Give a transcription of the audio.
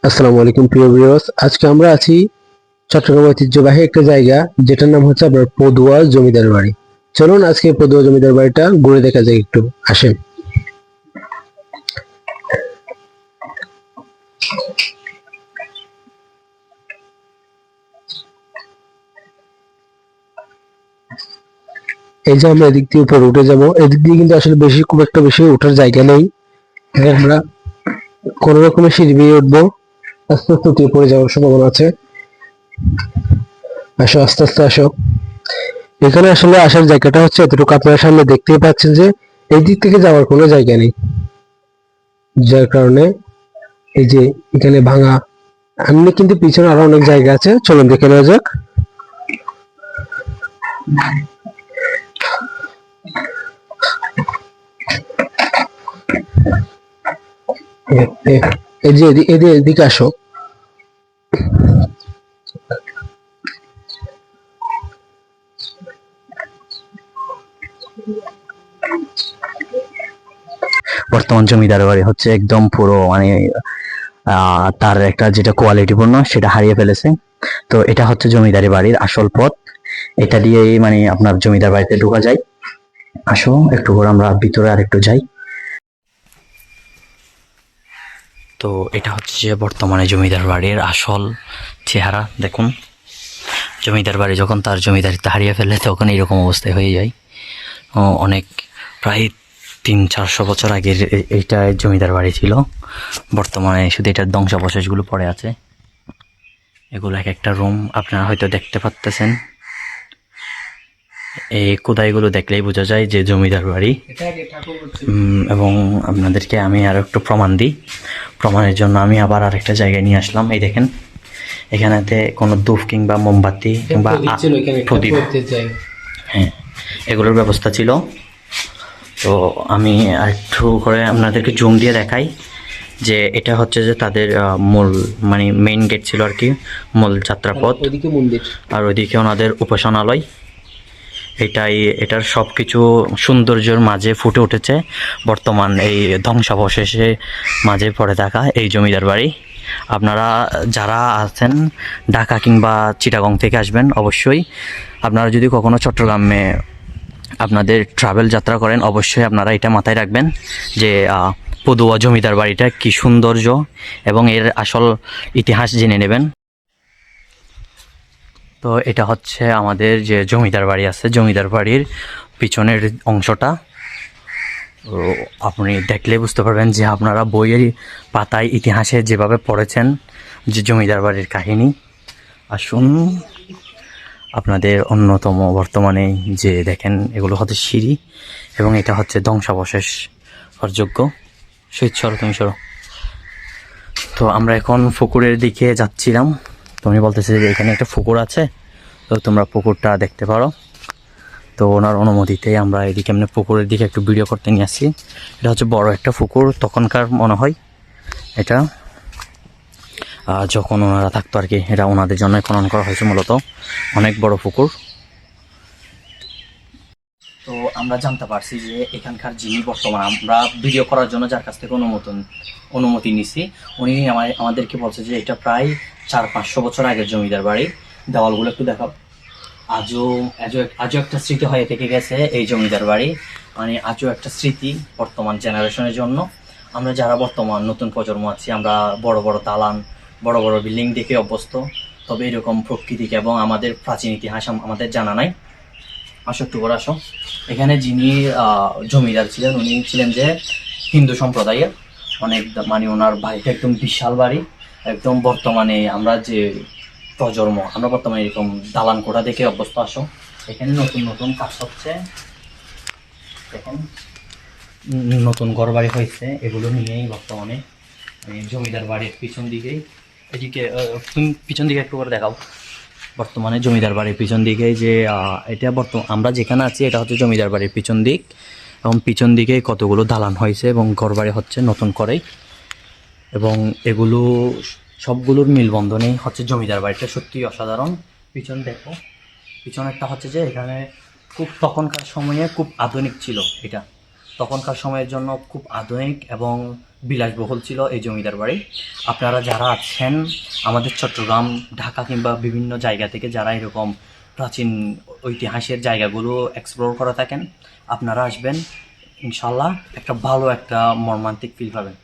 আসসালামু আলাইকুম প্রিয় ভিউয়ার্স, আজকে আমরা আছি চট্টগ্রাম ঐতিহ্যবাহী একটা জায়গা যেটার নাম হচ্ছে আপনার পদুয়া জমিদার বাড়ি। চলুন আজকে পদুয়া জমিদার বাড়িটা ঘুরে দেখা যায়, একটু আসেন। এই যে আমরা এদিক দিয়ে উপরে উঠে যাবো, এদিক দিয়ে কিন্তু আসলে খুব একটা বেশি ওঠার জায়গা নেই। আমরা কোন রকমের সিঁড়ি বেয়ে উঠবো, আস্তে আস্তে উঠে পড়ে যাওয়ার সম্ভাবনা আছে। আসো, আস্তে আস্তে আসো। এখানে আসলে আসার জায়গাটা হচ্ছে এতটুকু, আপনারা সামনে দেখতেই পাচ্ছেন যে এই দিক থেকে যাওয়ার কোনো জায়গা নেই, যার কারণে এই যে এখানে ভাঙা। এমনি কিন্তু পিছনে আরো অনেক জায়গা আছে, চলুন দেখে নেওয়া যাক। এই যে এদিকে আসো। বর্তমান জমিদার বাড়ি হচ্ছে একদম পুরো মানে তার একটা যেটা কোয়ালিটিপূর্ণ সেটা হারিয়ে ফেলেছে। তো এটা হচ্ছে জমিদারি বাড়ির আসল পথ, এটা দিয়েই মানে আপনার জমিদার বাড়িতে ঢোকা যায়। আসো একটু করে আমরা ভিতরে আর একটু যাই। তো এটা হচ্ছে যে বর্তমানে জমিদার বাড়ির আসল চেহারা। দেখুন, জমিদার বাড়ি যখন তার জমিদারিত্ব হারিয়ে ফেলে তখন এইরকম অবস্থায় হয়ে যায়। অনেক প্রায় 300-400 বছর আগের এইটা জমিদার বাড়ি ছিল। বর্তমানে শুধু এটার ধ্বংসাবশেষগুলো পড়ে আছে। এগুলো এক একটা রুম আপনারা হয়তো দেখতে পাচ্তেছেন। এই খোদাইগুলো দেখলেই বোঝা যায় যে জমিদার বাড়ি। এবং আপনাদেরকে আমি আরো একটু প্রমাণ দিই। প্রমাণের জন্য আমি আবার আরেকটা জায়গায় নিয়ে আসলাম। এই দেখেন, এখানেতে কোনো ধূপ কিংবা মোমবাতি কিংবা প্রদীপ, হ্যাঁ, এগুলোর ব্যবস্থা ছিল। তো আমি আরেকটু করে আপনাদেরকে জুম দিয়ে দেখাই যে এটা হচ্ছে যে তাদের মূল মানে মেইন গেট ছিল আর কি, মূল যাত্রাপথ। ওইদিকে মন্দির, আর ওইদিকে ওনাদের উপাসনালয়। এটার সব কিছু সৌন্দর্যের মাঝে ফুটে উঠেছে বর্তমান এই ধ্বংসাবশেষে মাঝে পড়ে থাকা এই জমিদার বাড়ি। আপনারা যারা আছেন ঢাকা কিংবা চিটাগং থেকে আসবেন, অবশ্যই আপনারা যদি কখনো চট্টগ্রামে আপনাদের ট্রাভেল যাত্রা করেন, অবশ্যই আপনারা এটা মাথায় রাখবেন যে পদুয়া জমিদার বাড়িটা কি সৌন্দর্য এবং এর আসল ইতিহাস জেনে নেবেন। তো এটা হচ্ছে আমাদের যে জমিদার বাড়ি আছে, জমিদার বাড়ির পিছনের অংশটা। তো আপনি দেখলে বুঝতে পারবেন যে আপনারা বইয়ের পাতায় ইতিহাসে যেভাবে পড়েছেন যে জমিদার বাড়ির কাহিনী। আসুন আপনাদের অন্যতম বর্তমানে যে দেখেন এগুলো হচ্ছে সিঁড়ি এবং এটা হচ্ছে ধ্বংসাবশেষ যোগ্য। শহীদ সরো, তুমি সরো। তো আমরা এখন পুকুরের দিকে যাচ্ছিলাম। তুমি বলতেছে যে এখানে একটা পুকুর আছে, তো তোমরা পুকুরটা দেখতে পারো। তো ওনার অনুমতিতে আমরা এদিকে এমনি পুকুরের দিকে একটু ভিডিও করতে নিয়ে আসছি। এটা হচ্ছে বড় একটা পুকুর, তখনকার মনে হয় এটা যখন ওনারা থাকতো আর কি, এটা ওনাদের জন্য খনন করা হয়েছে মূলত। অনেক বড় পুকুর। তো আমরা জানতে পারছি যে এখানকার যিনি বর্তমান আমরা ভিডিও করার জন্য যার কাছ থেকে অনুমতি নিছি, উনি আমাদেরকে বলছে যে এটা প্রায় 400-500 বছর আগের জমিদার বাড়ি। দেওয়ালগুলো একটু দেখো, আজও আজও একটা স্মৃতি হয়ে থেকে গেছে এই জমিদার বাড়ি। মানে আজও একটা স্মৃতি বর্তমান জেনারেশনের জন্য। আমরা যারা বর্তমান নতুন প্রজন্ম আছি, আমরা বড় বড় দালান, বড় বড় বিল্ডিং দেখে অভ্যস্ত, তবে এরকম প্রকৃতিকে এবং আমাদের প্রাচীন ইতিহাস আমাদের জানা নাই। আসো একটু করে আসো। এখানে যিনি জমিদার ছিলেন, উনি ছিলেন যে হিন্দু সম্প্রদায়ের। অনেক মানে ওনার বাড়িটা একদম বিশাল বাড়ি। একদম বর্তমানে আমরা যে প্রজন্ম, আমরা বর্তমানে এরকম দালান কোঠা দেখে অভ্যস্ত। আসো, এখানে নতুন নতুন কাজ হচ্ছে। দেখেন, নতুন ঘর বাড়ি হয়েছে, এগুলো নিয়েই বর্তমানে জমিদার বাড়ির পিছন দিকেই। এদিকে তুমি পিছন দিকে একটু করে দেখাও। বর্তমানে জমিদার বাড়ির পিছন দিকে যে এটা আমরা যেখানে আছি এটা হচ্ছে জমিদার বাড়ির পিছন দিক, এবং পিছন দিকে কতগুলো দালান হয়েছে এবং ঘর বাড়ি হচ্ছে নতুন করেই। এবং এগুলো সবগুলোর মিলবন্ধনেই হচ্ছে জমিদার বাড়িটা সত্যি অসাধারণ। পিছন দেখো, পিছন একটা হচ্ছে যে এখানে খুব তখনকার সময়ে খুব আধুনিক ছিল এটা। তখনকার সময়ের জন্য খুব আধুনিক এবং বিলাসবহুল ছিল এই জমিদার বাড়ি। আপনারা যারা আছেন আমাদের চট্টগ্রাম, ঢাকা কিংবা বিভিন্ন জায়গা থেকে যারা এরকম প্রাচীন ঐতিহাসের জায়গাগুলো এক্সপ্লোর করে থাকেন, আপনারা আসবেন, ইনশাল্লাহ একটা ভালো একটা মর্মান্তিক ফিল পাবেন।